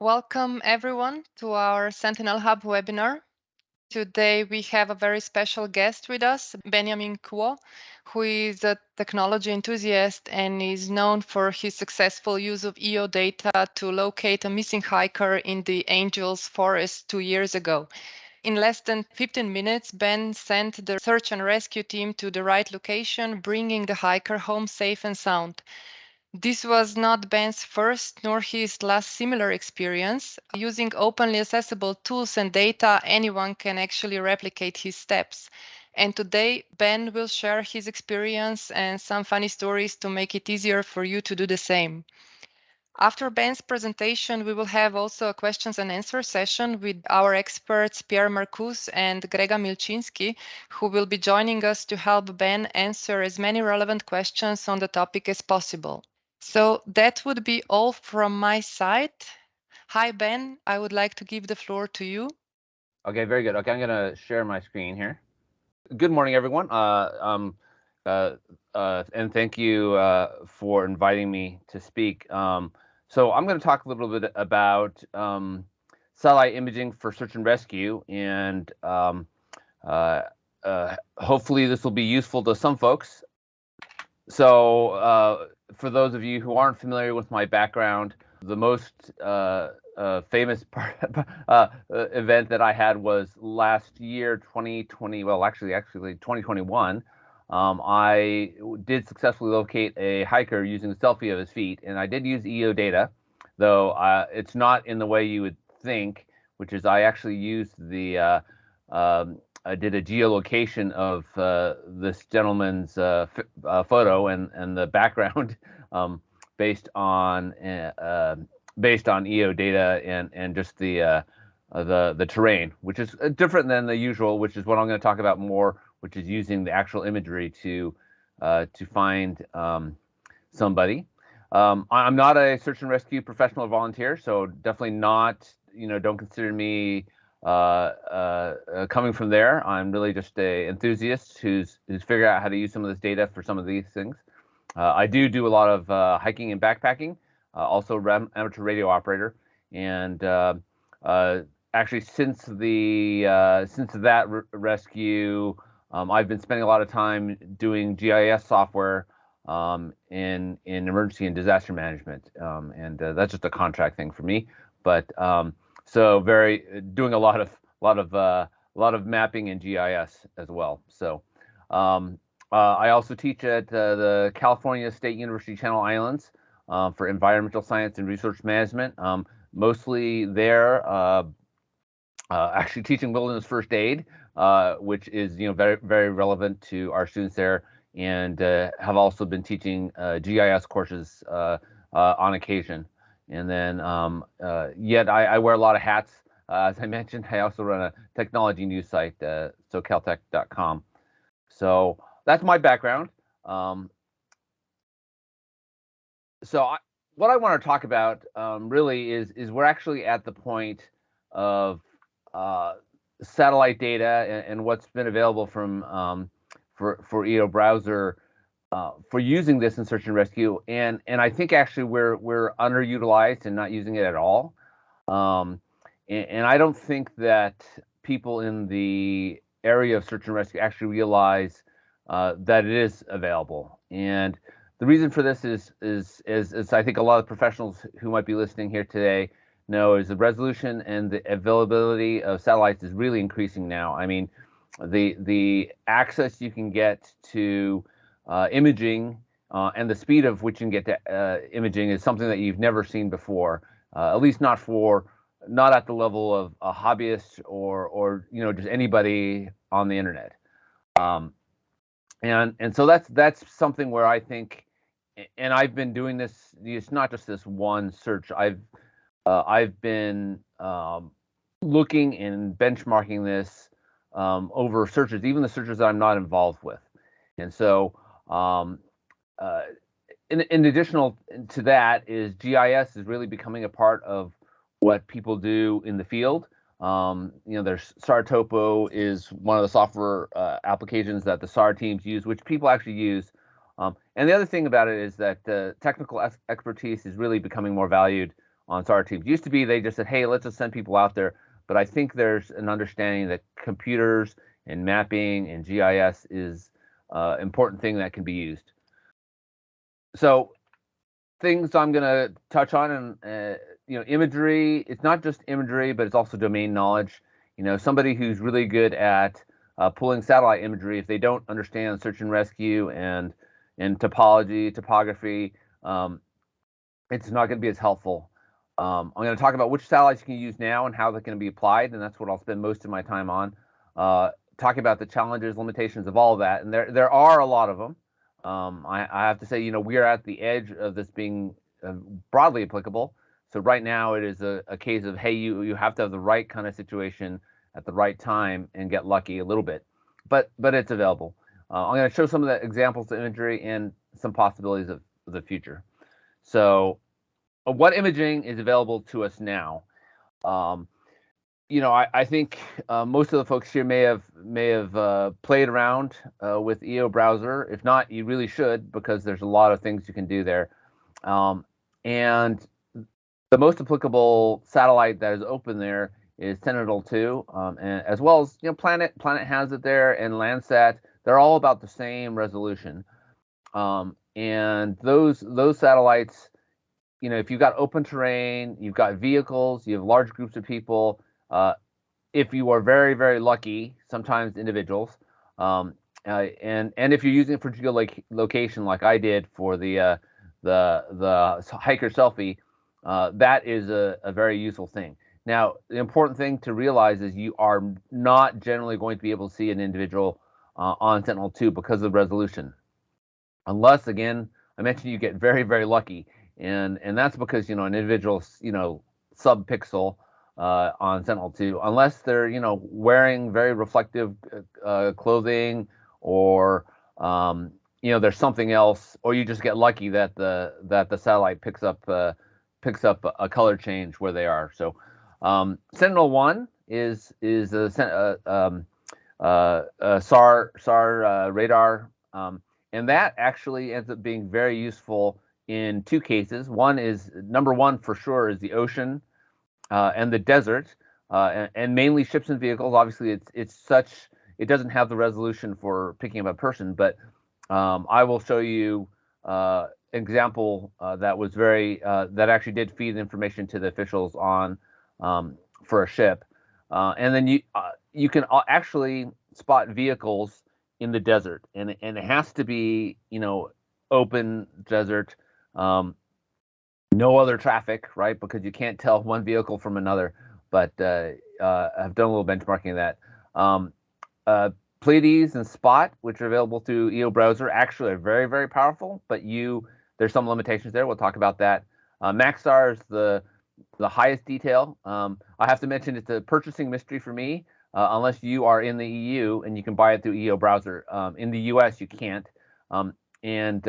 Welcome everyone to our Sentinel Hub webinar. Today we have a very special guest with us, Benjamin Kuo, who is a technology enthusiast and is known for his successful use of EO data to locate a missing hiker in the Angels Forest 2 years ago. In less than 15 minutes, Ben sent the search and rescue team to the right location, bringing the hiker home safe and sound. This was not Ben's first nor his last similar experience. Using openly accessible tools and data, anyone can actually replicate his steps. And today, Ben will share his experience and some funny stories to make it easier for you to do the same. After Ben's presentation, we will have also a questions and answer session with our experts Pierre Marcus and Grega Milczynski, who will be joining us to help Ben answer as many relevant questions on the topic as possible. So that would be all from my side. Hi, Ben. I would like to give the floor to you. Okay, very good. Okay, I'm going to share my screen here. Good morning, everyone. And thank you for inviting me to speak. So I'm going to talk a little bit about satellite imaging for search and rescue, and hopefully this will be useful to some folks. So for those of you who aren't familiar with my background, the most famous event that I had was last year, 2020. Well, actually 2021. I did successfully locate a hiker using a selfie of his feet, and I did use EO data, though it's not in the way you would think, which is I actually used the I did a geolocation of this gentleman's photo and the background based on EO data and just the terrain, which is different than the usual, which is what I'm going to talk about more, which is using the actual imagery to find somebody. I'm not a search and rescue professional or volunteer, so definitely not. Don't consider me coming from there. I'm really just a enthusiast who's figured out how to use some of this data for some of these things. I do a lot of hiking and backpacking, also amateur radio operator, and actually since that rescue, I've been spending a lot of time doing GIS software in emergency and disaster management, and that's just a contract thing for me. But so doing a lot of mapping and GIS as well. So I also teach at the California State University Channel Islands for environmental science and resource management. Mostly there, actually teaching wilderness first aid, which is very very relevant to our students there, and have also been teaching GIS courses on occasion. And then yet I wear a lot of hats. As I mentioned, I also run a technology news site, socaltech.com. So that's my background. What I want to talk about really is we're actually at the point of satellite data and what's been available from for EO browser for using this in search and rescue, and I think actually we're underutilized and not using it at all. And I don't think that people in the area of search and rescue actually realize that it is available. And the reason for this is I think a lot of professionals who might be listening here today know is the resolution and the availability of satellites is really increasing now. I mean, the access you can get to imaging and the speed of which you can get to imaging is something that you've never seen before, at least not at the level of a hobbyist or just anybody on the internet. And so that's something where I think, and I've been doing this. It's not just this one search. I've been looking and benchmarking this over searches, even the searches that I'm not involved with. And so in additional to that is GIS is really becoming a part of what people do in the field. There's SAR Topo is one of the software applications that the SAR teams use, which people actually use. And the other thing about it is that technical expertise is really becoming more valued SAR teams. Used to be they just said, hey, let's just send people out there. But I think there's an understanding that computers and mapping and GIS is an important thing that can be used. So things I'm going to touch on, and imagery. It's not just imagery, but it's also domain knowledge. Somebody who's really good at pulling satellite imagery, if they don't understand search and rescue and topography, it's not going to be as helpful. I'm going to talk about which satellites you can use now and how they're going to be applied, and that's what I'll spend most of my time on. Talking about the challenges, limitations of all of that, and there are a lot of them. I have to say, we are at the edge of this being broadly applicable. So right now it is a case of, hey, you have to have the right kind of situation at the right time and get lucky a little bit, but it's available. I'm going to show some of the examples of imagery and some possibilities of the future. So what imaging is available to us now? I think most of the folks here may have played around with EO browser. If not, you really should, because there's a lot of things you can do there. And the most applicable satellite that is open there is Sentinel-2, and as well as Planet has it there, and Landsat. They're all about the same resolution. And those satellites, if you've got open terrain, you've got vehicles, you have large groups of people. If you are very, very lucky, sometimes individuals, and if you're using it for geolocation, like I did for the hiker selfie, that is a very useful thing. Now, the important thing to realize is you are not generally going to be able to see an individual on Sentinel-2 because of the resolution, unless, again, I mentioned you get very, very lucky, and that's because an individual sub-pixel on Sentinel-2, unless they're wearing very reflective clothing, or there's something else, or you just get lucky that the satellite picks up a color change where they are. So Sentinel-1 is a SAR radar, and that actually ends up being very useful in two cases. Number one for sure is the ocean and the desert, and mainly ships and vehicles. Obviously, it doesn't have the resolution for picking up a person, but I will show you an example that was that actually did feed information to the officials on for a ship, and then you can actually spot vehicles in the desert, and it has to be open desert. No other traffic, right? Because you can't tell one vehicle from another. But I've done a little benchmarking of that. Pleiades and Spot, which are available through EO browser, actually are very, very powerful. But there's some limitations there. We'll talk about that. Maxar is the highest detail. I have to mention it's a purchasing mystery for me, unless you are in the EU and you can buy it through EO browser. In the US, you can't. And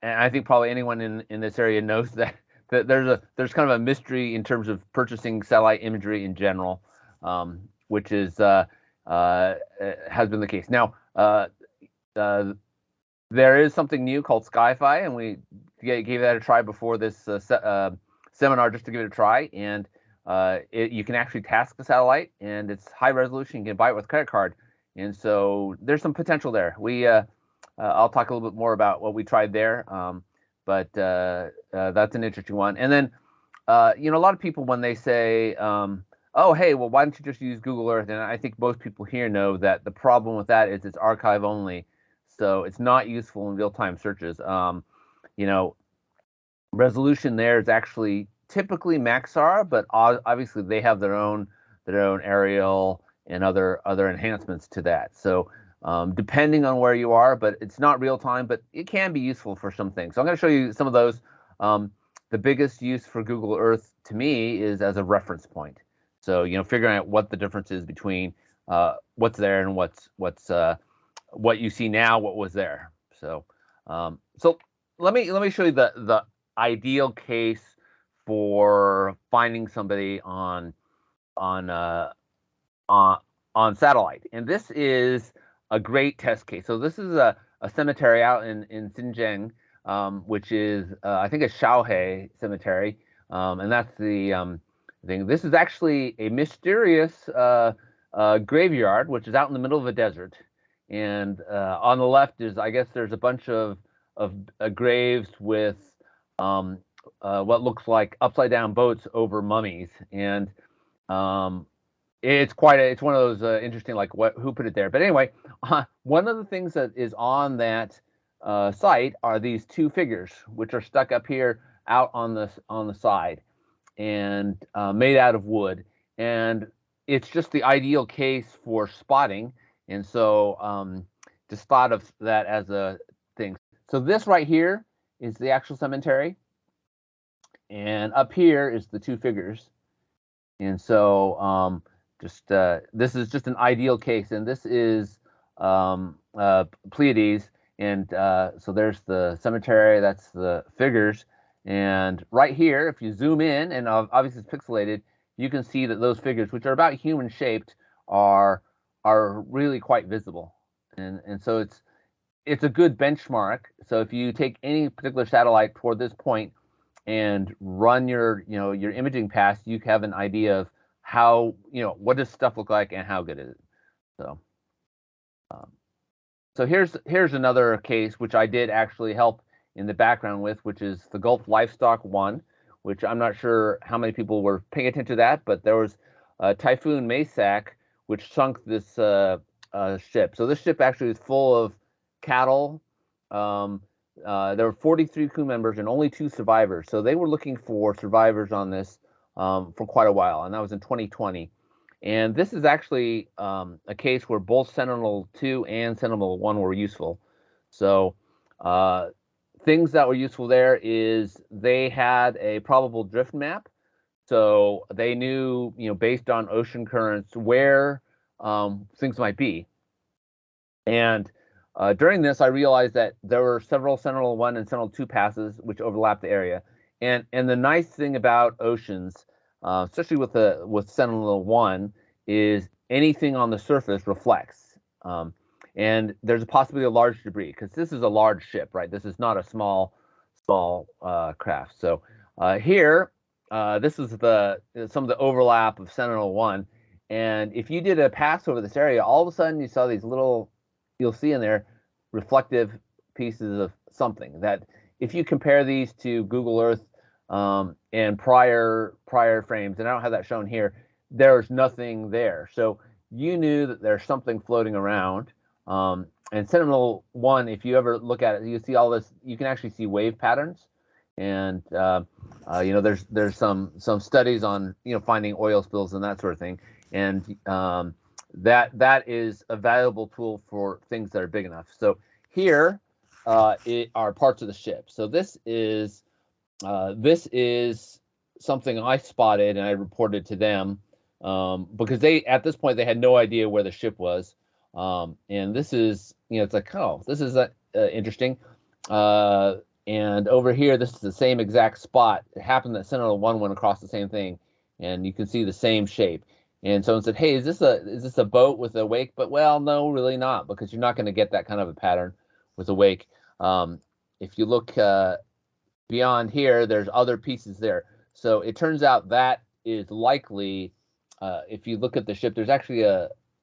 I think probably anyone in this area knows that there's kind of a mystery in terms of purchasing satellite imagery in general, which has been the case. Now, there is something new called Skyfi, and we gave that a try before this seminar, just to give it a try. And you can actually task the satellite, and it's high resolution. You can buy it with credit card, and so there's some potential there. I'll talk a little bit more about what we tried there, but that's an interesting one. And then, a lot of people, when they say, oh, hey, well, why don't you just use Google Earth? And I think most people here know that the problem with that is it's archive only, so it's not useful in real-time searches. Resolution there is actually typically Maxar, but obviously they have their own aerial and other enhancements to that. So depending on where you are, but it's not real time, but it can be useful for some things. So I'm going to show you some of those. The biggest use for Google Earth to me is as a reference point. So figuring out what the difference is between what's there and what you see now, what was there. So let me show you the ideal case for finding somebody on satellite, and this is a great test case. So this is a cemetery out in Xinjiang, which is I think a Shaohe cemetery. And that's the thing. This is actually a mysterious graveyard, which is out in the middle of a desert. And on the left is, I guess, there's a bunch of graves with what looks like upside down boats over mummies. And it's it's one of those interesting, like, who put it there. But anyway, one of the things that is on that site are these two figures, which are stuck up here out on the side, and made out of wood. And it's just the ideal case for spotting. And so just thought of that as a thing. So this right here is the actual cemetery, and up here is the two figures. And so this is just an ideal case, and this is Pleiades, and so there's the cemetery, that's the figures, and right here, if you zoom in, and obviously it's pixelated, you can see that those figures, which are about human shaped, are really quite visible, and so it's a good benchmark. So if you take any particular satellite toward this point and run your imaging pass, you have an idea of how, what does stuff look like and how good is it. So here's another case which I did actually help in the background with, which is the Gulf Livestock 1, which I'm not sure how many people were paying attention to that, but there was a Typhoon Maysak which sunk this ship. So this ship actually is full of cattle. There were 43 crew members and only 2 survivors. So they were looking for survivors on this for quite a while, and that was in 2020. And this is actually a case where both Sentinel-2 and Sentinel-1 were useful. So things that were useful there is they had a probable drift map. So they knew, based on ocean currents, where things might be. And during this, I realized that there were several Sentinel-1 and Sentinel-2 passes which overlapped the area. And the nice thing about oceans, especially with Sentinel-1, is anything on the surface reflects. And there's a possibility of large debris, because this is a large ship, right? This is not a small craft. So here, this is some of the overlap of Sentinel-1. And if you did a pass over this area, all of a sudden you saw these little, you'll see in there, reflective pieces of something that, if you compare these to Google Earth and prior frames, and I don't have that shown here, there's nothing there. So you knew that there's something floating around. And Sentinel-1, if you ever look at it, you see all this, you can actually see wave patterns. And there's some studies on finding oil spills and that sort of thing. And that is a valuable tool for things that are big enough. So here are parts of the ship. So this is something I spotted and I reported to them because at this point they had no idea where the ship was. And this is, it's like, oh, this is interesting. And over here, this is the same exact spot. It happened that Sentinel-1 went across the same thing, and you can see the same shape. And someone said, hey, is this a boat with a wake? But, well, no, really not, because you're not going to get that kind of a pattern with a wake. If you look beyond here, there's other pieces there. So it turns out that is likely, if you look at the ship, there's actually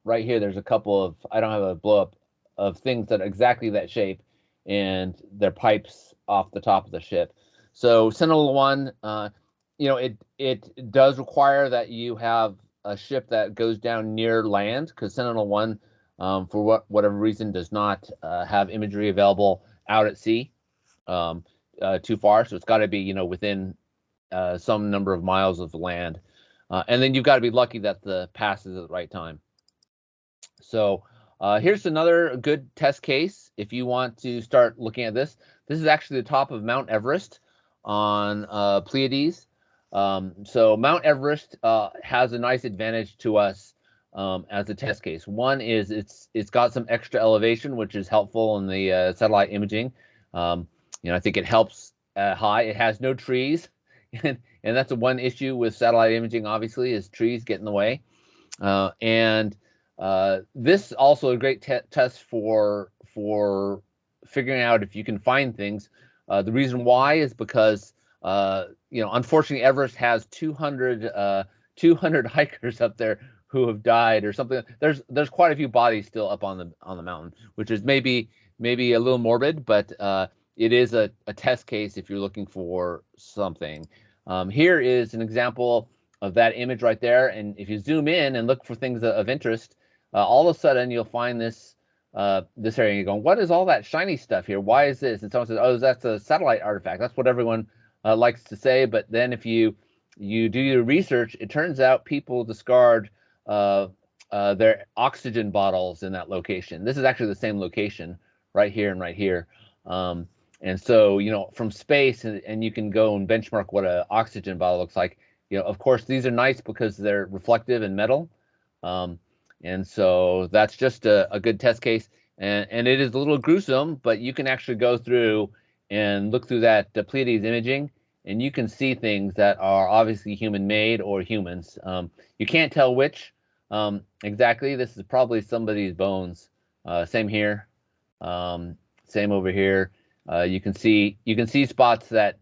right here, there's a couple of, I don't have a blow up, of things that are exactly that shape, and they're pipes off the top of the ship. So Sentinel-1, it does require that you have a ship that goes down near land, because Sentinel-1, for whatever reason, does not have imagery available out at sea too far. So it's got to be, within some number of miles of land. And then you've got to be lucky that the pass is at the right time. So here's another good test case if you want to start looking at this. This is actually the top of Mount Everest on Pleiades. So Mount Everest has a nice advantage to us as a test case. One is it's got some extra elevation, which is helpful in the satellite imaging. I think it helps high. It has no trees, and that's one issue with satellite imaging, obviously, is trees get in the way. And this is also a great test for figuring out if you can find things. The reason why is because unfortunately, Everest has 200 hikers up there who have died or something. There's quite a few bodies still up on the mountain, which is maybe a little morbid, but it is a test case if you're looking for something. Here is an example of that image right there, and if you zoom in and look for things of interest, all of a sudden you'll find this this area. And you're going, what is all that shiny stuff here? Why is this? And someone says, oh, that's a satellite artifact. That's what everyone likes to say. But then if you do your research, it turns out people discard their oxygen bottles in that location. This is actually the same location right here and right here. And so, from space, and you can go and benchmark what an oxygen bottle looks like. Of course, these are nice because they're reflective and metal. And so that's just a good test case. And it is a little gruesome, but you can actually go through and look through that Pleiades imaging, and you can see things that are obviously human-made or humans. You can't tell which exactly. This is probably somebody's bones. Same here. Same over here. You can see spots that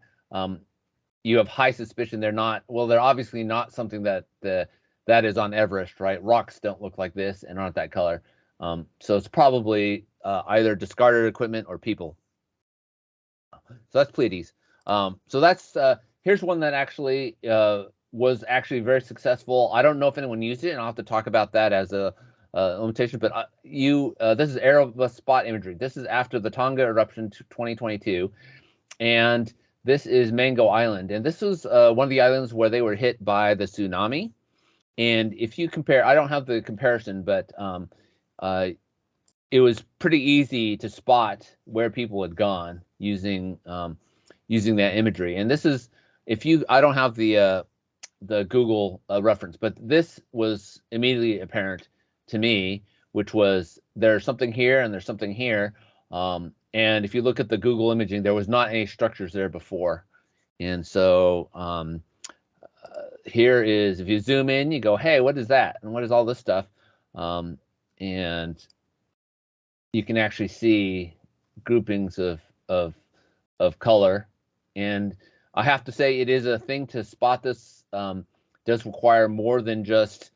you have high suspicion they're not. Well, they're obviously not something that is on Everest, right? Rocks don't look like this and aren't that color. So it's probably either discarded equipment or people. So that's Pleiades. So that's here's one that actually was actually very successful. I don't know if anyone used it, and I'll have to talk about that as a limitation. But this is Erebus spot imagery. This is after the Tonga eruption 2022, and this is Mango Island, and this was one of the islands where they were hit by the tsunami. And if you compare, I don't have the comparison, but it was pretty easy to spot where people had gone using that imagery. And this is, I don't have the Google reference, but this was immediately apparent to me, which was there's something here and there's something here. And if you look at the Google imaging, there was not any structures there before. And so here is, if you zoom in, you go, hey, what is that? And what is all this stuff? And you can actually see groupings of color. And I have to say, it is a thing to spot this. Does require more than just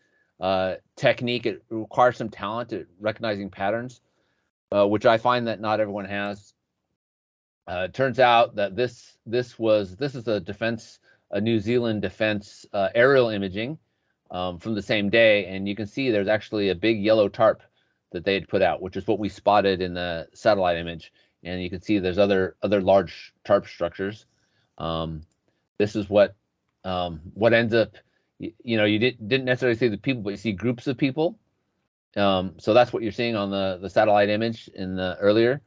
technique. It requires some talent at recognizing patterns, which I find that not everyone has. It turns out that this is a New Zealand defense aerial imaging from the same day, and you can see there's actually a big yellow tarp that they had put out, which is what we spotted in the satellite image. And you can see there's other large tarp structures. This is what ends up. You didn't necessarily see the people, but you see groups of people. So that's what you're seeing on the satellite image in the earlier.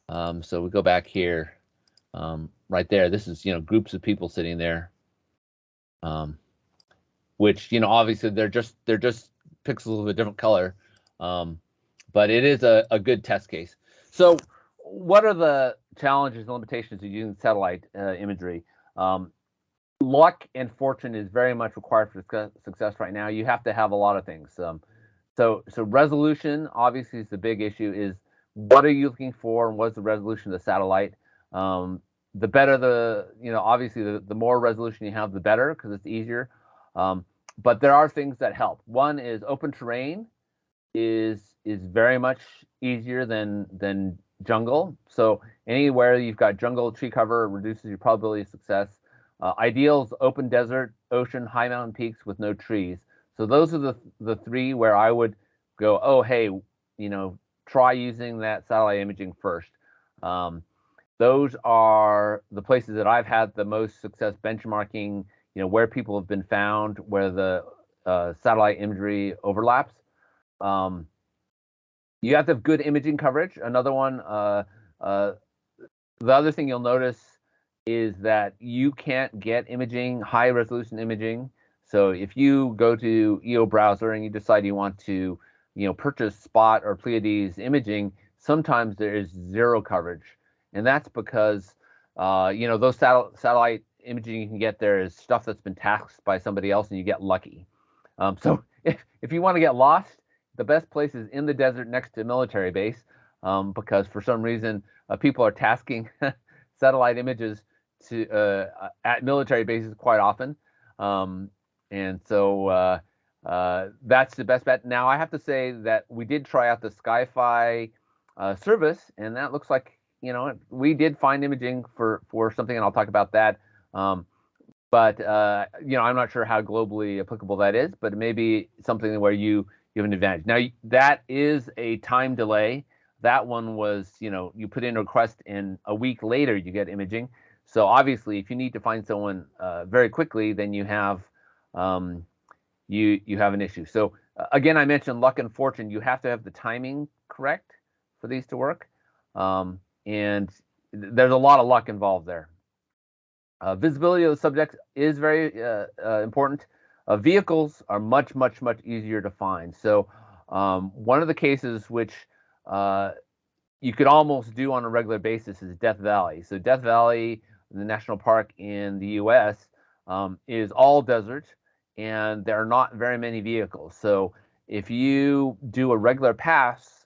So we go back here, right there. This is groups of people sitting there, which obviously they're just pixels of a different color, but it is a good test case. So what are the challenges and limitations of using satellite imagery? Luck and fortune is very much required for success right now. You have to have a lot of things. So resolution obviously is the big issue. Is what are you looking for, and what's the resolution of the satellite? The better obviously the more resolution you have, the better, because it's easier. But there are things that help. One is open terrain is very much easier than jungle. So anywhere you've got jungle tree cover reduces your probability of success. Ideals: open desert, ocean, high mountain peaks with no trees. So those are the three where I would go, oh, hey, try using that satellite imaging first. Those are the places that I've had the most success benchmarking, where people have been found, where the satellite imagery overlaps. You have to have good imaging coverage. Another one, the other thing you'll notice is that you can't get high resolution imaging. So if you go to EO browser and you decide you want to, purchase Spot or Pleiades imaging, sometimes there is zero coverage. And that's because, those satellite imaging you can get there is stuff that's been tasked by somebody else and you get lucky. So if you want to get lost, the best place is in the desert next to a military base, because for some reason people are tasking satellite images to at military bases quite often, and so that's the best bet. Now I have to say that we did try out the Sky-Fi service, and that looks like, you know, we did find imaging for something, and I'll talk about that. But you know, I'm not sure how globally applicable that is, but it may be something where you have an advantage. Now that is a time delay. That one was, you know, you put in a request and a week later you get imaging. So obviously, if you need to find someone very quickly, then you have you have an issue. So again, I mentioned luck and fortune. You have to have the timing correct for these to work, and there's a lot of luck involved there. Visibility of the subject is very important. Vehicles are much easier to find. So one of the cases which you could almost do on a regular basis is Death Valley. So Death Valley, the national park in the U.S., is all desert, and there are not very many vehicles. So if you do a regular pass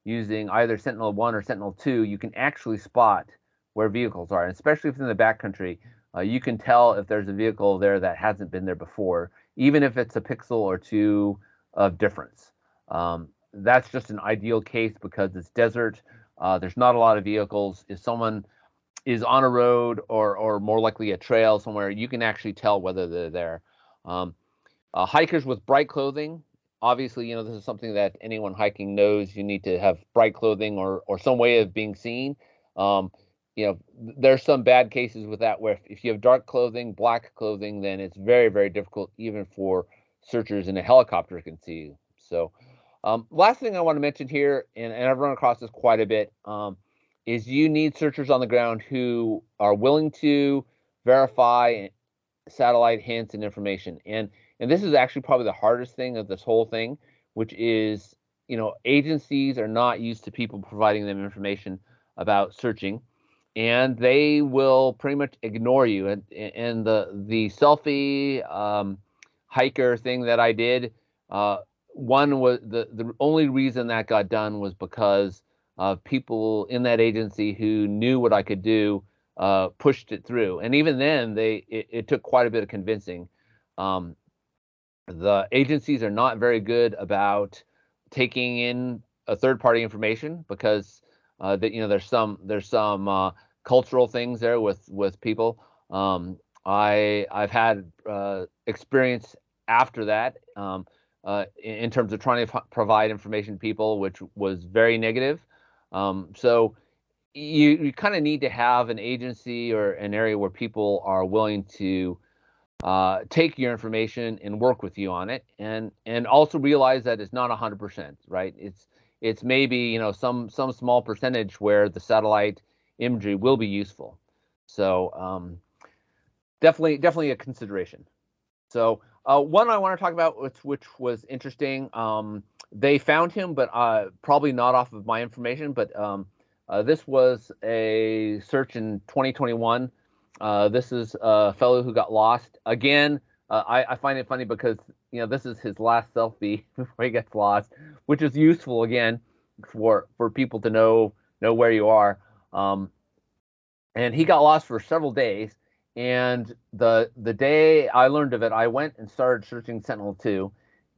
using either Sentinel-1 or Sentinel-2, you can actually spot where vehicles are, and especially if it's in the backcountry, you can tell if there's a vehicle there that hasn't been there before, even if it's a pixel or two of difference. That's just an ideal case because it's desert. There's not a lot of vehicles. If someone is on a road or more likely a trail somewhere, you can actually tell whether they're there. Hikers with bright clothing, obviously, you know, this is something that anyone hiking knows. You need to have bright clothing or some way of being seen. You know, there's some bad cases with that where if you have dark clothing, black clothing, then it's very difficult even for searchers in a helicopter can see you. So last thing I want to mention here, and I've run across this quite a bit, is you need searchers on the ground who are willing to verify satellite hints and information. And this is actually probably the hardest thing of this whole thing, which is, you know, agencies are not used to people providing them information about searching, and they will pretty much ignore you. And the selfie hiker thing that I did, one was the only reason that got done was because people in that agency who knew what I could do pushed it through, and even then it took quite a bit of convincing. The agencies are not very good about taking in a third-party information because that, you know, there's some cultural things there with people. I've had experience after that in terms of trying to provide information to people, which was very negative. So you kind of need to have an agency or an area where people are willing to take your information and work with you on it, and also realize that it's not 100%, right? It's maybe, you know, some small percentage where the satellite imagery will be useful. So definitely a consideration. So one I want to talk about, which was interesting, they found him, but probably not off of my information, but this was a search in 2021. This is a fellow who got lost. Again, I find it funny because, you know, this is his last selfie before he gets lost, which is useful, again, for people to know where you are. And he got lost for several days. And the day I learned of it, I went and started searching Sentinel-2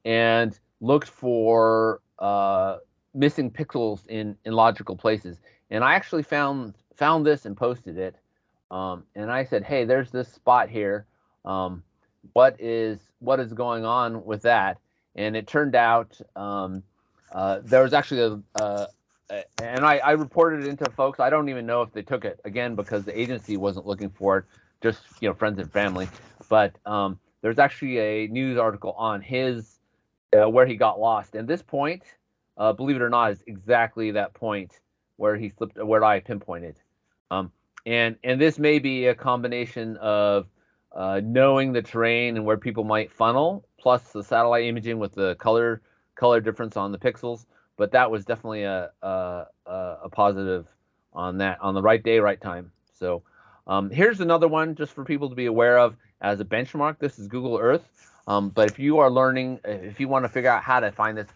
and looked for missing pixels in logical places. And I actually found this and posted it. And I said, hey, there's this spot here. What is going on with that? And it turned out there was actually and I reported it into folks. I don't even know if they took it, again, because the agency wasn't looking for it, just, you know, friends and family. But there's actually a news article on his where he got lost. And this point, believe it or not, is exactly that point where he slipped, where I pinpointed. And this may be a combination of knowing the terrain and where people might funnel, plus the satellite imaging with the color difference on the pixels. But that was definitely a positive on that, on the right day, right time. So here's another one just for people to be aware of as a benchmark. This is Google Earth. But if you are learning, if you want to figure out how to find this,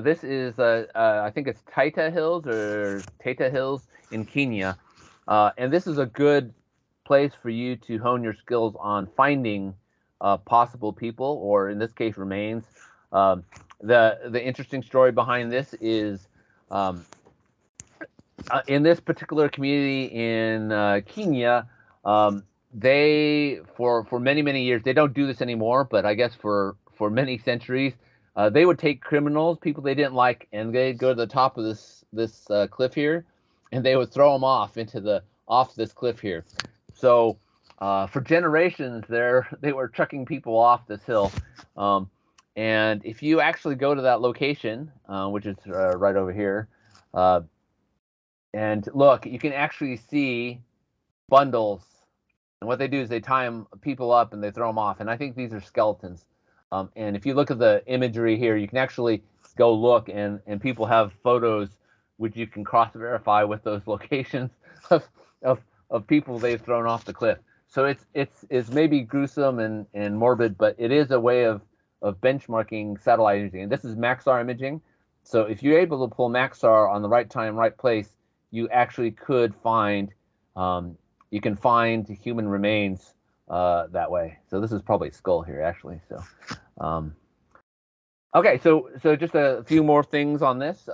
this is I think it's Taita Hills in Kenya. And this is a good place for you to hone your skills on finding possible people, or in this case, remains. The interesting story behind this is in this particular community in Kenya, they for many years, they don't do this anymore, but I guess for many centuries, they would take criminals, people they didn't like, and they'd go to the top of this cliff here, and they would throw them off this cliff here. So for generations, they were chucking people off this hill. And if you actually go to that location, which is right over here, and look, you can actually see bundles. And what they do is they tie people up and they throw them off. And I think these are skeletons. And if you look at the imagery here, you can actually go look, and people have photos which you can cross-verify with those locations of people they've thrown off the cliff. So it's maybe gruesome and morbid, but it is a way of benchmarking satellite imaging. And this is Maxar imaging. So if you're able to pull Maxar on the right time, right place, you actually could find, you can find human remains that way. So this is probably a skull here, actually. So, okay, so just a few more things on this.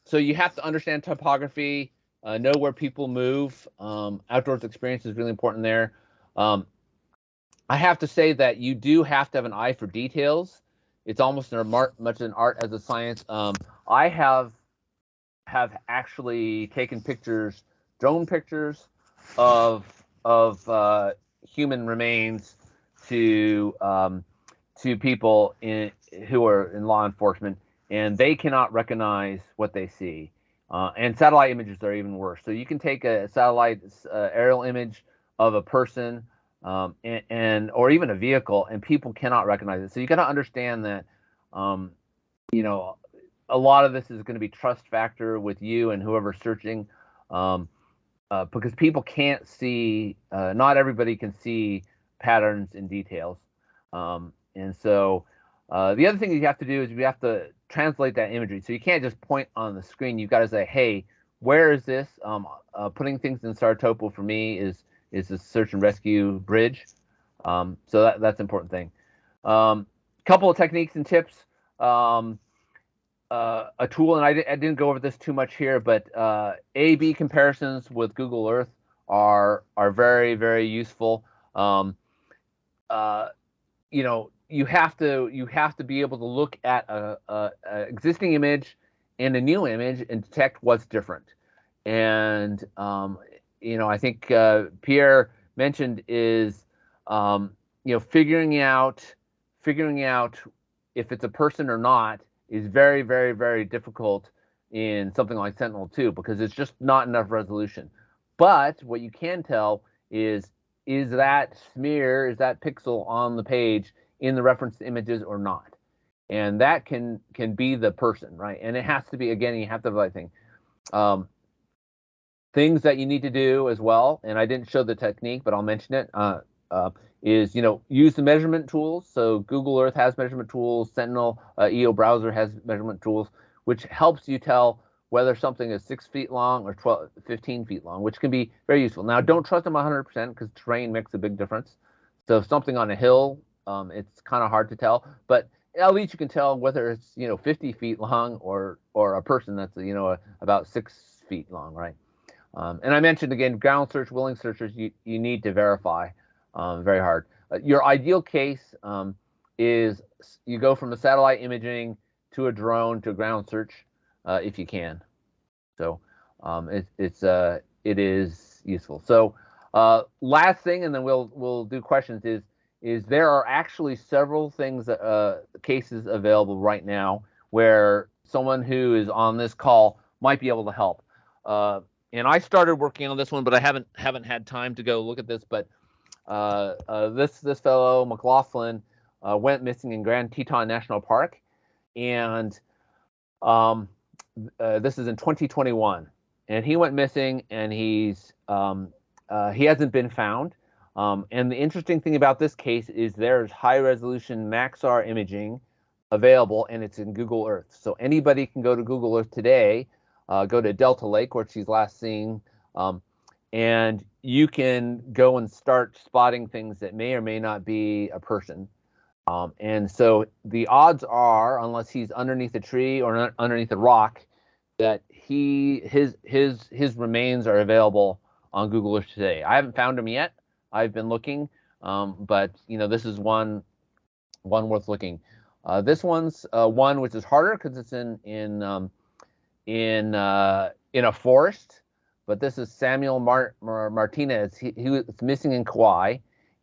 So you have to understand topography, know where people move. Outdoors experience is really important there. I have to say that you do have to have an eye for details. It's almost much an art as a science. I have actually taken pictures, drone pictures of human remains to people who are in law enforcement, and they cannot recognize what they see. And satellite images are even worse. So you can take a satellite aerial image of a person or even a vehicle, and people cannot recognize it. So you got to understand that, a lot of this is going to be trust factor with you and whoever's searching, because people can't see, not everybody can see patterns and details. And so the other thing you have to do is you have to translate that imagery. So you can't just point on the screen. You've got to say, hey, where is this? Putting things in Sartopo for me is the search and rescue bridge. So that's an important thing. Couple of techniques and tips. A tool, and I didn't go over this too much here, but A/B comparisons with Google Earth are very, very useful. You have to be able to look at a existing image and a new image and detect what's different. And I think Pierre mentioned is figuring out if it's a person or not is very, very, very difficult in something like Sentinel 2 because it's just not enough resolution. But what you can tell is that smear, is that pixel on the page in the reference images or not? And that can be the person, right? And it has to be, again, you have to have the right thing. Things that you need to do as well, and I didn't show the technique, but I'll mention it, is use the measurement tools. So Google Earth has measurement tools, Sentinel EO browser has measurement tools, which helps you tell whether something is 6 feet long or 15 feet long, which can be very useful. Now, don't trust them 100% because terrain makes a big difference. So if something on a hill, it's kind of hard to tell, but at least you can tell whether it's 50 feet long or a person that's about 6 feet long, right? And I mentioned again, ground search, willing searchers, you need to verify. Very hard. Your ideal case is you go from a satellite imaging to a drone to a ground search if you can. So it is useful. So last thing, and then we'll do questions. Is there are actually several things cases available right now where someone who is on this call might be able to help. And I started working on this one, but I haven't had time to go look at this. But this fellow McLaughlin went missing in Grand Teton National Park, and this is in 2021. And he went missing, and he hasn't been found. And the interesting thing about this case is there's high resolution Maxar imaging available, and it's in Google Earth. So anybody can go to Google Earth today, go to Delta Lake, where she's last seen, and you can go and start spotting things that may or may not be a person. And so the odds are, unless he's underneath a tree or underneath a rock, that his remains are available on Google Earth today. I haven't found him yet. I've been looking, but this is one worth looking. This one's one which is harder because it's in a forest. But this is Samuel Martinez. He was missing in Kauai,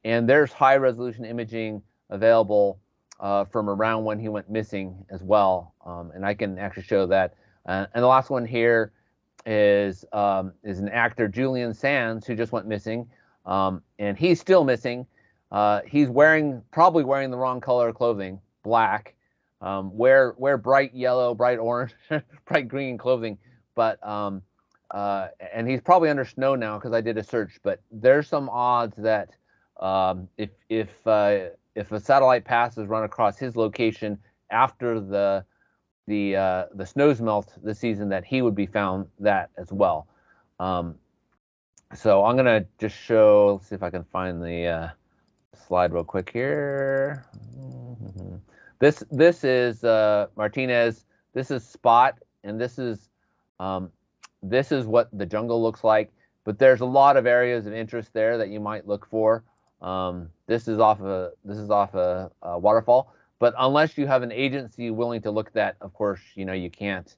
and there's high resolution imaging available from around when he went missing as well, and I can actually show that. And the last one here is an actor, Julian Sands, who just went missing, and he's still missing. He's probably wearing the wrong color of clothing, black. Wear bright yellow, bright orange, bright green clothing, but and he's probably under snow now because I did a search. But there's some odds that if a satellite pass is run across his location after the snows melt this season, that he would be found that as well. So I'm gonna just show. Let's see if I can find the slide real quick here. This is Martinez. This is Spot, and this is what the jungle looks like. But there's a lot of areas of interest there that you might look for. This is off a waterfall. But unless you have an agency willing to look at that, of course, you can't.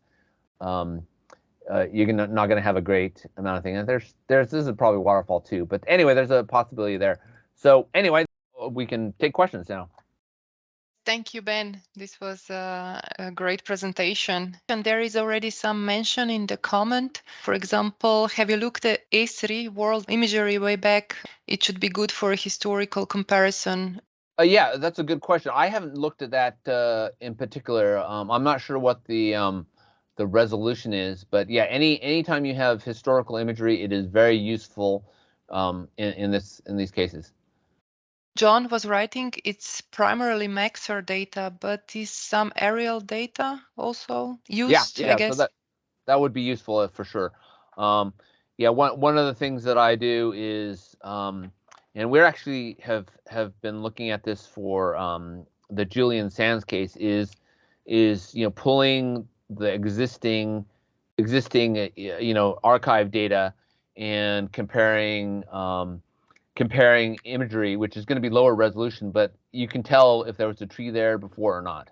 You're not going to have a great amount of things. And this is probably waterfall too. But anyway, there's a possibility there. So anyway, we can take questions now. Thank you, Ben. This was a great presentation. And there is already some mention in the comment. For example, have you looked at ESRI World Imagery Wayback? It should be good for a historical comparison. Yeah, that's a good question. I haven't looked at that in particular. I'm not sure what the resolution is, but yeah, anytime you have historical imagery, it is very useful in these cases. John was writing, it's primarily Maxar data, but is some aerial data also used? Yeah, I guess. So that would be useful for sure. Yeah, one of the things that I do is, and we actually have been looking at this for the Julian Sands case, is pulling the existing archive data and comparing imagery, which is going to be lower resolution, but you can tell if there was a tree there before or not.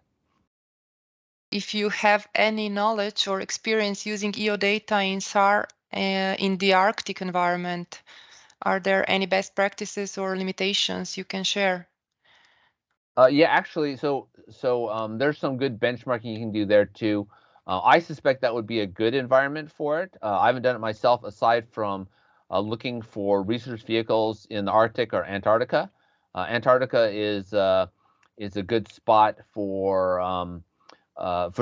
If you have any knowledge or experience using EO data in SAR in the Arctic environment, are there any best practices or limitations you can share? Yeah, actually, so there's some good benchmarking you can do there too. I suspect that would be a good environment for it. I haven't done it myself, aside from looking for research vehicles in the Arctic or Antarctica. Antarctica is a good spot for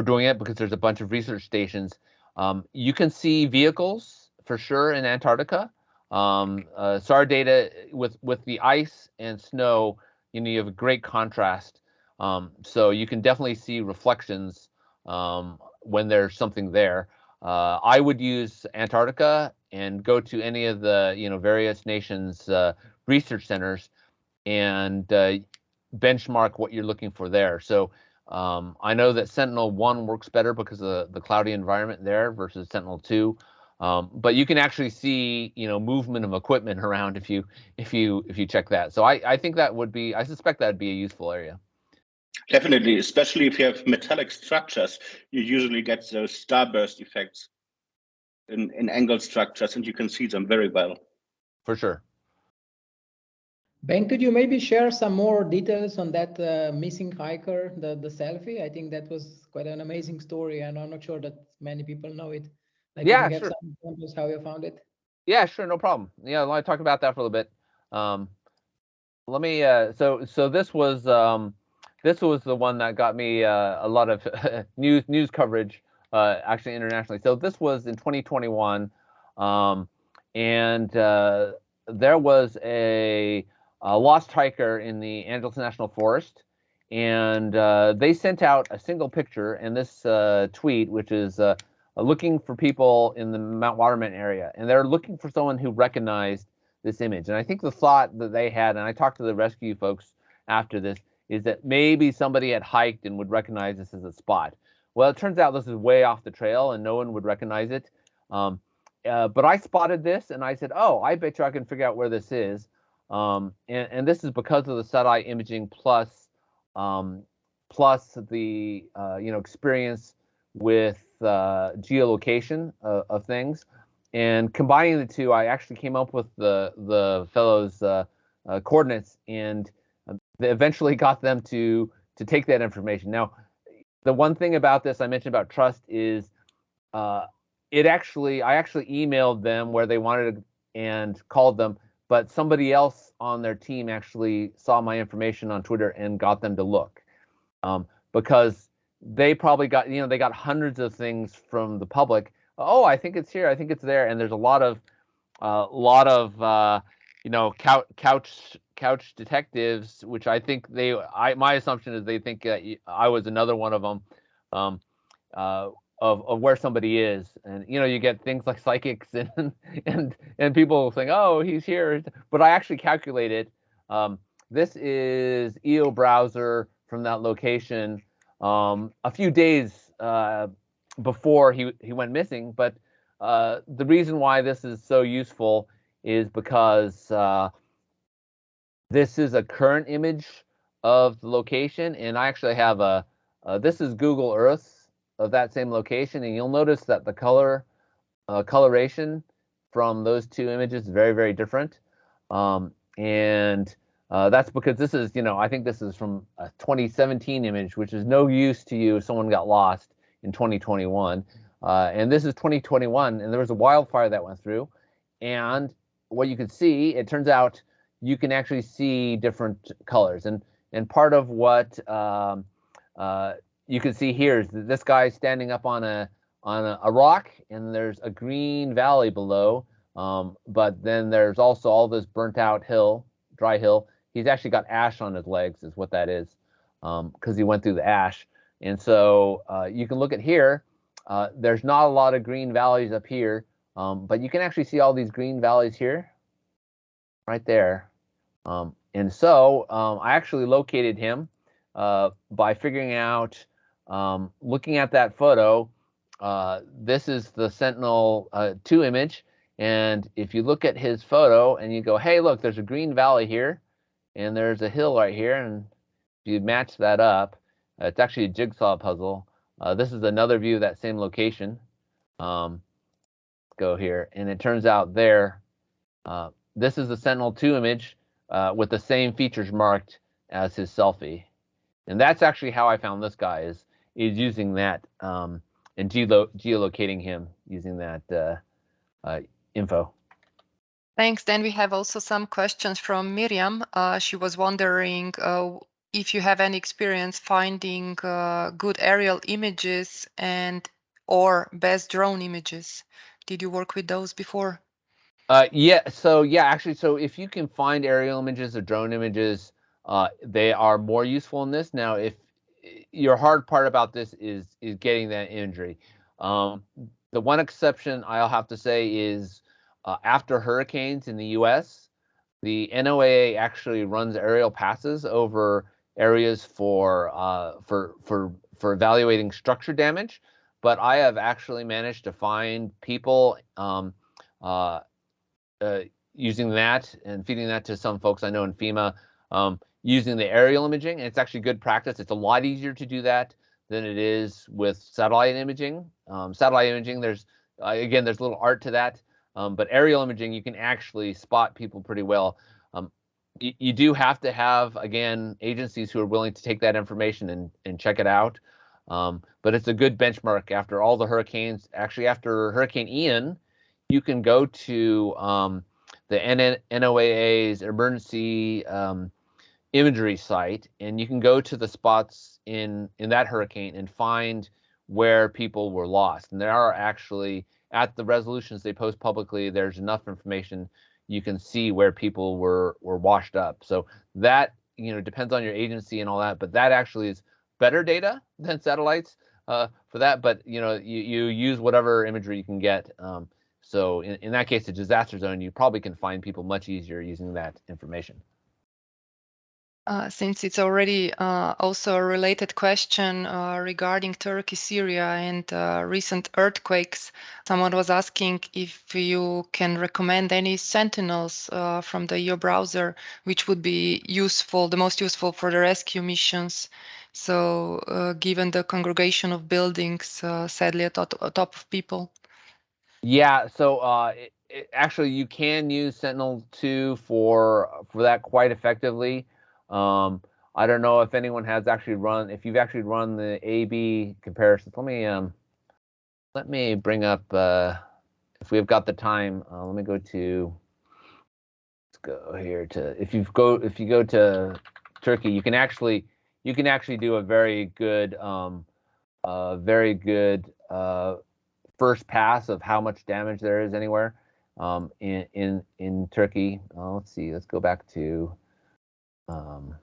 doing it because there's a bunch of research stations. You can see vehicles for sure in Antarctica. SAR data with the ice and snow, you have a great contrast. So you can definitely see reflections when there's something there. I would use Antarctica and go to any of the various nations' research centers and benchmark what you're looking for there. So I know that Sentinel-1 works better because of the cloudy environment there versus Sentinel-2. But you can actually see movement of equipment around if you check that. So I think that would be, I suspect that would be a useful area. Definitely, especially if you have metallic structures, you usually get those starburst effects in angled structures, and you can see them very well. For sure. Ben, could you maybe share some more details on that missing hiker, the selfie? I think that was quite an amazing story, and I'm not sure that many people know it. Like, yeah, can you sure. Some examples how you found it? Yeah, sure, no problem. Yeah, let me talk about that for a little bit. Let me. So this was the one that got me a lot of news coverage, actually internationally. So this was in 2021, and there was a lost hiker in the Angeles National Forest, and they sent out a single picture. And this tweet, which is looking for people in the Mount Waterman area, and they're looking for someone who recognized this image. And I think the thought that they had, and I talked to the rescue folks after this, is that maybe somebody had hiked and would recognize this as a spot. Well, it turns out this is way off the trail and no one would recognize it. But I spotted this and I said, oh, I bet you I can figure out where this is. And this is because of the satellite imaging plus the experience with geolocation of things. And combining the two, I actually came up with the fellows' coordinates, and they eventually got them to take that information. Now, the one thing about this I mentioned about trust is I actually emailed them where they wanted and called them, but somebody else on their team actually saw my information on Twitter and got them to look, because they probably got, they got hundreds of things from the public. Oh, I think it's here. I think it's there. And there's a lot of couch detectives, which I think my assumption is they think I was another one of them, of where somebody is. And you get things like psychics and people saying, oh, he's here, but I actually calculated. This is EO browser from that location a few days before he went missing. But the reason why this is so useful is because this is a current image of the location, and I actually have this is Google Earth of that same location, and you'll notice that the coloration from those two images is very, very different. And that's because this is, I think this is from a 2017 image, which is no use to you if someone got lost in 2021. And this is 2021, and there was a wildfire that went through. And what you could see, it turns out you can actually see different colors. And part of what you can see here is that this guy standing up on a rock, and there's a green valley below. But then there's also all this burnt out hill, dry hill. He's actually got ash on his legs, is what that is, because he went through the ash. And so you can look at here. There's not a lot of green valleys up here, but you can actually see all these green valleys here, right there. And so I actually located him by figuring out, looking at that photo. This is the Sentinel-2 image. And if you look at his photo and you go, hey, look, there's a green valley here, and there's a hill right here. And if you match that up, it's actually a jigsaw puzzle. This is another view of that same location. Go here, and it turns out there, this is the Sentinel-2 image with the same features marked as his selfie. And that's actually how I found this guy, is using that and geolocating him using that info. Thanks. Then we have also some questions from Miriam. She was wondering if you have any experience finding good aerial images or best drone images. Did you work with those before? Actually, so if you can find aerial images or drone images, they are more useful in this. Now, if your hard part about this is getting that imagery. The one exception I'll have to say is after hurricanes in the U.S., the NOAA actually runs aerial passes over areas for evaluating structure damage. But I have actually managed to find people using that and feeding that to some folks I know in FEMA, using the aerial imaging. And it's actually good practice. It's a lot easier to do that than it is with satellite imaging. Satellite imaging, there's a little art to that. But aerial imaging, you can actually spot people pretty well. You do have to have, again, agencies who are willing to take that information and check it out. But it's a good benchmark after all the hurricanes. Actually, after Hurricane Ian, you can go to the NOAA's emergency imagery site, and you can go to the spots in that hurricane and find where people were lost. And there are actually, at the resolutions they post publicly, there's enough information you can see where people were washed up. So that depends on your agency and all that, but that actually is better data than satellites. for that, but you use whatever imagery you can get. So in that case, a disaster zone, you probably can find people much easier using that information. Since it's already also a related question regarding Turkey, Syria, and recent earthquakes, someone was asking if you can recommend any sentinels from your browser, which would be useful, the most useful for the rescue missions. So given the congregation of buildings, sadly atop of people. Yeah, so actually you can use Sentinel 2 for that quite effectively. I don't know if anyone has actually run, if you've actually run the A/B comparisons. Let me bring up, if we've got the time, let me go to, let's go here to, if you go to Turkey, you can actually do a very good first pass of how much damage there is anywhere in Turkey. Let's see. Let's go back to. Let's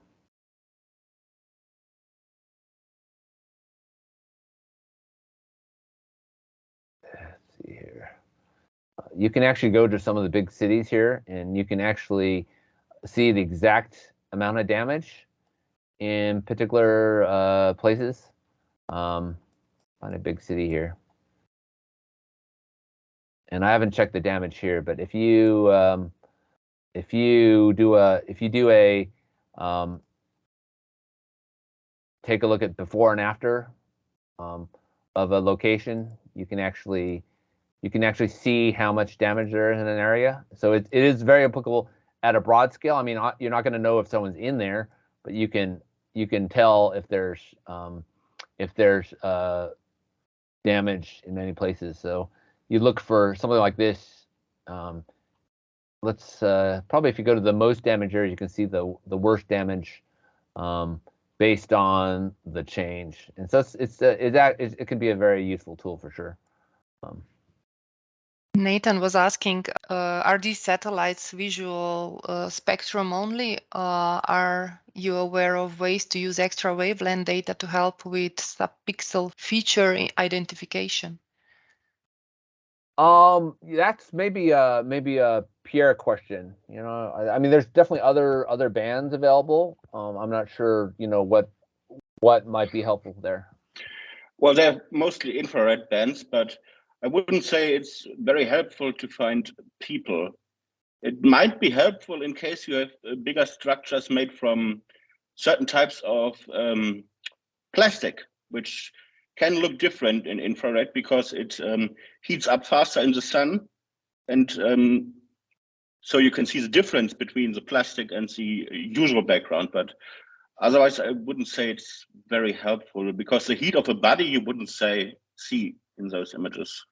see here. You can actually go to some of the big cities here, and you can actually see the exact amount of damage in particular places. Find a big city here. And I haven't checked the damage here, but if you do a take a look at before and after of a location, you can actually see how much damage there is in an area. So it is very applicable at a broad scale. I mean, you're not going to know if someone's in there, but you can tell if there's damage in many places. So you look for something like this. Let's probably, if you go to the most damaged areas, you can see the worst damage based on the change. And so it can be a very useful tool for sure. Nathan was asking, are these satellites visual spectrum only? Are you aware of ways to use extra wavelength data to help with subpixel feature identification? That's maybe a Pierre question. I mean, there's definitely other bands available. I'm not sure, what might be helpful there. Well, they're mostly infrared bands, but I wouldn't say it's very helpful to find people. It might be helpful in case you have bigger structures made from certain types of plastic, which can look different in infrared because it heats up faster in the sun. And so you can see the difference between the plastic and the usual background. But otherwise, I wouldn't say it's very helpful because the heat of a body you wouldn't see in those images.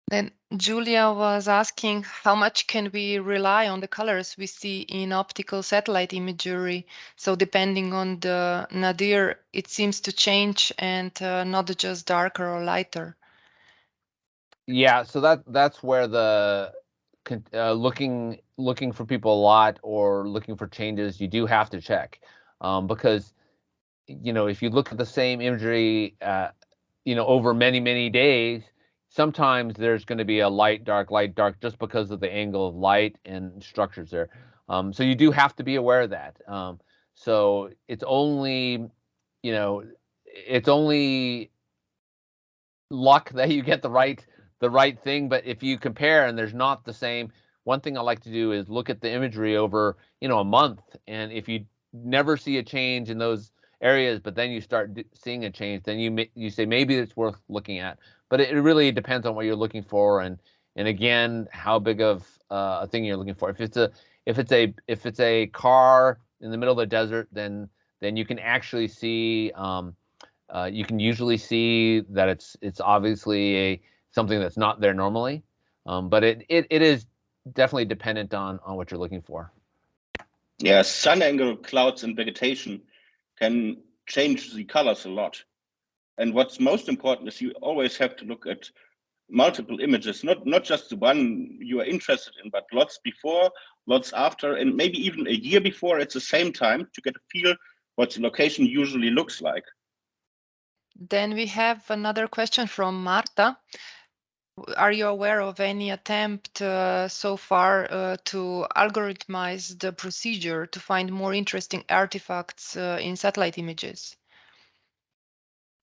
Then Julia was asking, how much can we rely on the colors we see in optical satellite imagery? So depending on the NADIR, it seems to change and not just darker or lighter. Yeah, so that's where the looking for people a lot or looking for changes, you do have to check, because if you look at the same imagery over many days, sometimes there's going to be a light dark just because of the angle of light and structures there. So you do have to be aware of that. So it's only luck that you get the right thing. But if you compare and there's not the same, one thing I like to do is look at the imagery over a month, and if you never see a change in those areas, but then you start seeing a change, then you say maybe it's worth looking at. But it really depends on what you're looking for, and again, how big of a thing you're looking for. If it's a car in the middle of the desert, then you can actually see. You can usually see that it's obviously something that's not there normally, but it is definitely dependent on what you're looking for. Yeah, sun angle, clouds, and vegetation can change the colors a lot. And what's most important is you always have to look at multiple images, not just the one you are interested in, but lots before, lots after, and maybe even a year before at the same time to get a feel what the location usually looks like. Then we have another question from Marta. Are you aware of any attempt so far to algorithmize the procedure to find more interesting artifacts in satellite images?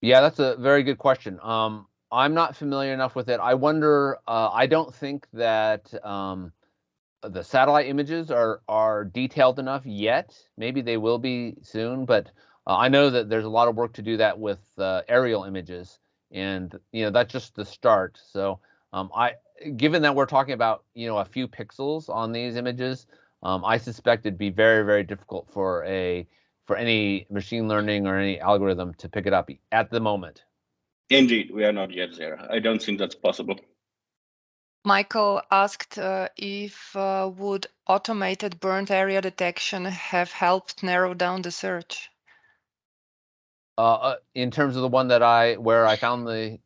Yeah, that's a very good question. I'm not familiar enough with it. I wonder, I don't think that the satellite images are detailed enough yet. Maybe they will be soon, but I know that there's a lot of work to do that with aerial images, and that's just the start. So given that we're talking about a few pixels on these images, I suspect it'd be very, very difficult for any machine learning or any algorithm to pick it up at the moment. Indeed, we are not yet there. I don't think that's possible. Michael asked if would automated burnt area detection have helped narrow down the search? In terms of the one that where I found the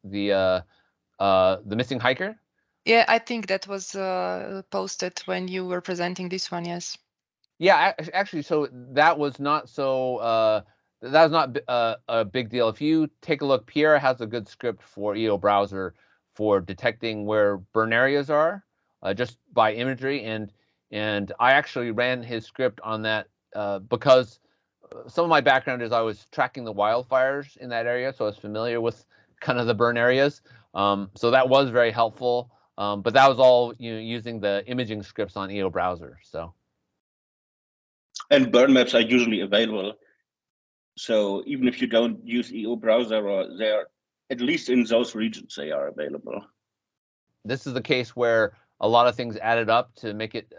missing hiker? Yeah, I think that was posted when you were presenting this one. Yes. Yeah, actually, so that was not a big deal. If you take a look, Pierre has a good script for EO browser for detecting where burn areas are just by imagery, and I actually ran his script on that because some of my background is I was tracking the wildfires in that area, so I was familiar with kind of the burn areas. So that was very helpful, but that was all using the imaging scripts on EO browser. So. And burn maps are usually available. So even if you don't use EO browser, or they're at least in those regions, they are available. This is the case where a lot of things added up to make it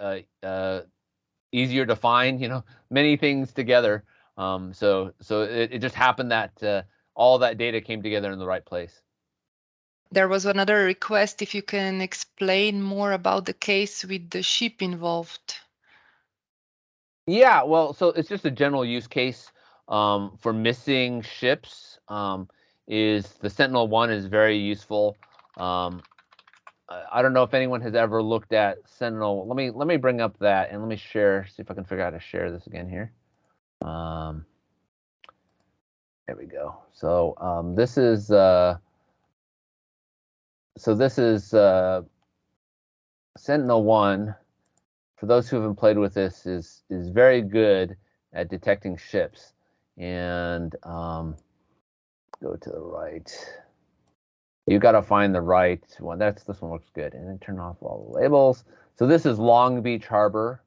easier to find, many things together. So it just happened that all that data came together in the right place. There was another request if you can explain more about the case with the ship involved. Yeah, well, so it's just a general use case for missing ships. Is the Sentinel-1 is very useful. I don't know if anyone has ever looked at Sentinel. Let me bring up that and let me share. See if I can figure out how to share this again here. There we go. So this is Sentinel-1. For those who haven't played with this, is very good at detecting ships. And go to the right. You got to find the right one. This one looks good. And then turn off all the labels. So this is Long Beach Harbor,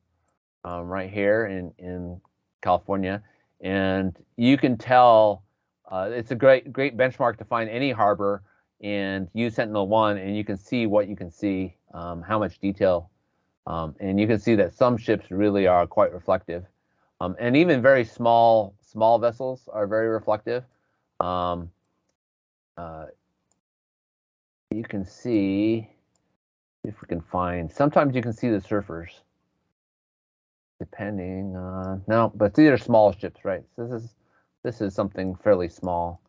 right here in California, and you can tell it's a great benchmark to find any harbor and use Sentinel-1, and you can see what you can see, how much detail. And you can see that some ships really are quite reflective, and even very small vessels are very reflective. You can see, if we can find, sometimes you can see the surfers, depending on, no, but these are small ships, right? So this is something fairly small.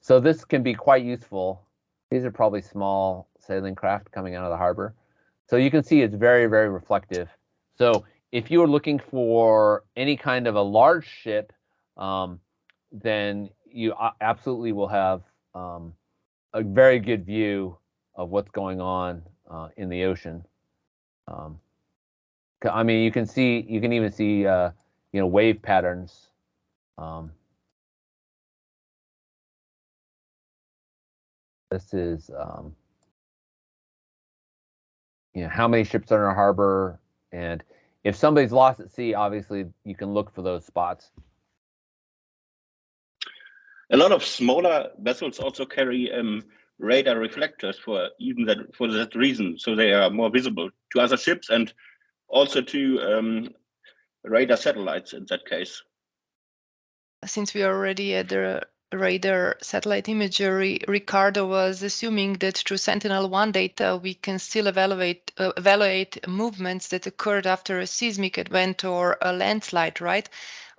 So this can be quite useful. These are probably small sailing craft coming out of the harbor. So you can see it's very, very reflective. So if you are looking for any kind of a large ship, then you absolutely will have a very good view of what's going on in the ocean. I mean, you can even see wave patterns. This is how many ships are in a harbor, and if somebody's lost at sea, obviously you can look for those spots. A lot of smaller vessels also carry radar reflectors for that reason, so they are more visible to other ships and also to radar satellites in that case. Since we are already at the radar satellite imagery, Ricardo was assuming that through Sentinel-1 data, we can still evaluate movements that occurred after a seismic event or a landslide, right?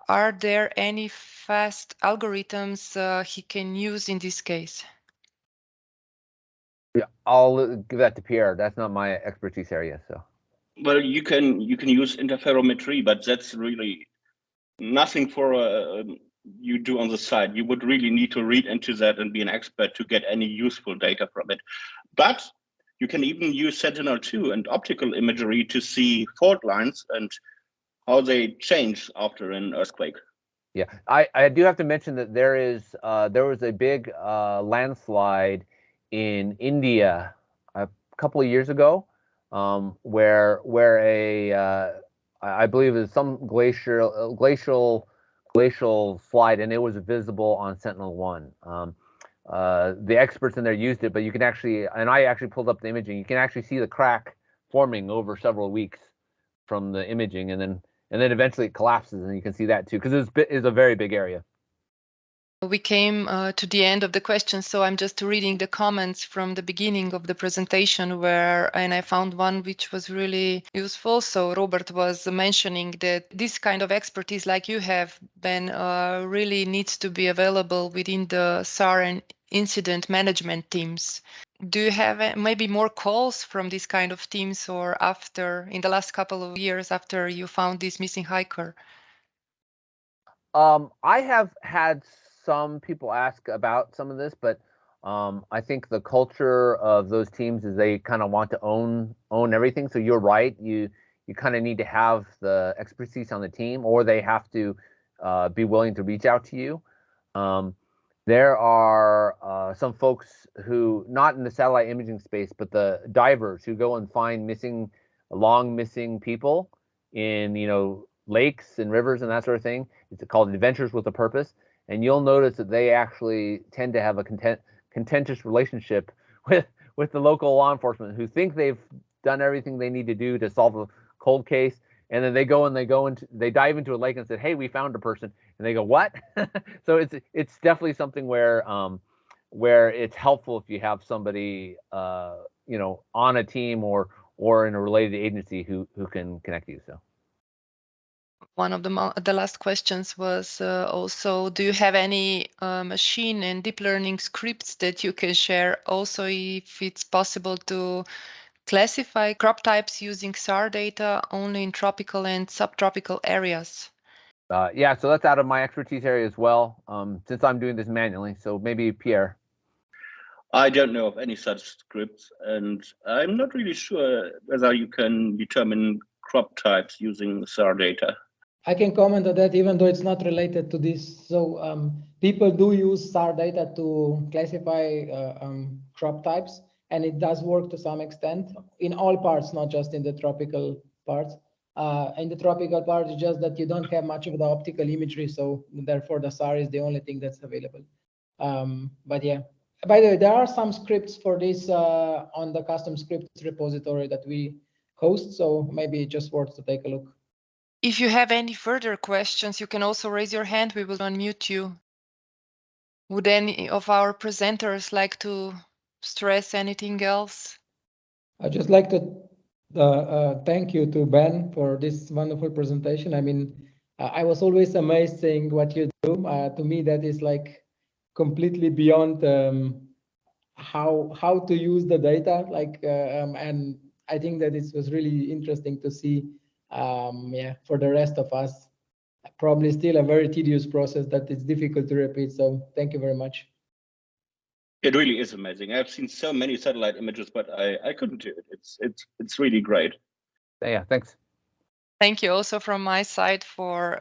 Are there any fast algorithms he can use in this case? Yeah, I'll give that to Pierre. That's not my expertise area, so. Well, you can use interferometry, but that's really nothing for you do on the side. You would really need to read into that and be an expert to get any useful data from it. But you can even use Sentinel-2 and optical imagery to see fault lines and how they change after an earthquake. Yeah, I do have to mention that there was a big landslide in India a couple of years ago, where I believe it was some glacial slide, and it was visible on Sentinel-1. The experts in there used it, but you can actually, and I actually pulled up the imaging, you can actually see the crack forming over several weeks from the imaging, and then eventually it collapses, and you can see that too, because it's a very big area. We came to the end of the questions, so I'm just reading the comments from the beginning of the presentation and I found one which was really useful. So Robert was mentioning that this kind of expertise like you have, Ben, really needs to be available within the SAR and incident management teams. Do you have maybe more calls from this kind of teams, or in the last couple of years after you found this missing hiker? I have had some people ask about some of this, but I think the culture of those teams is they kind of want to own everything. So you're right. You kind of need to have the expertise on the team, or they have to be willing to reach out to you. There are some folks who, not in the satellite imaging space, but the divers who go and find missing people in lakes and rivers and that sort of thing. It's called Adventures with a Purpose, and you'll notice that they actually tend to have a contentious relationship with the local law enforcement, who think they've done everything they need to do to solve a cold case, and then they dive into a lake and say, "Hey, we found a person," and they go, "What?" So it's definitely something where it's helpful if you have somebody on a team or in a related agency who can connect you. So. One of the last questions was also, do you have any machine and deep learning scripts that you can share? Also, if it's possible to classify crop types using SAR data only in tropical and subtropical areas? Yeah, so that's out of my expertise area as well, since I'm doing this manually. So maybe Pierre. I don't know of any such scripts, and I'm not really sure whether you can determine crop types using SAR data. I can comment on that, even though it's not related to this. So people do use SAR data to classify crop types, and it does work to some extent in all parts, not just in the tropical parts. In the tropical part, it's just that you don't have much of the optical imagery, so therefore the SAR is the only thing that's available. But yeah, by the way, there are some scripts for this on the custom scripts repository that we host, so maybe it's just worth to take a look. If you have any further questions, you can also raise your hand. We will unmute you. Would any of our presenters like to stress anything else? I'd just like to thank you to Ben for this wonderful presentation. I mean, I was always amazed seeing what you do. To me, that is like completely beyond how to use the data. And I think that it was really interesting to see. For the rest of us, probably still a very tedious process that is difficult to repeat. So thank you very much. It really is amazing. I've seen so many satellite images, but I couldn't do it. It's really great. Yeah, thanks. Thank you also from my side for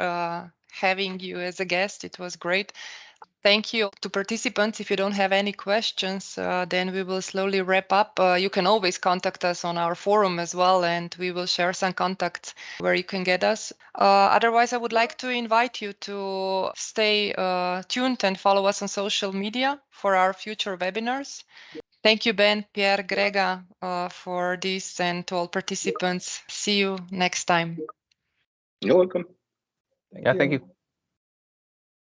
having you as a guest. It was great. Thank you to participants. If you don't have any questions, then we will slowly wrap up. You can always contact us on our forum as well, and we will share some contacts where you can get us. Otherwise, I would like to invite you to stay tuned and follow us on social media for our future webinars. Thank you, Ben, Pierre, Grega, for this, and to all participants. See you next time. You're welcome. Thank you.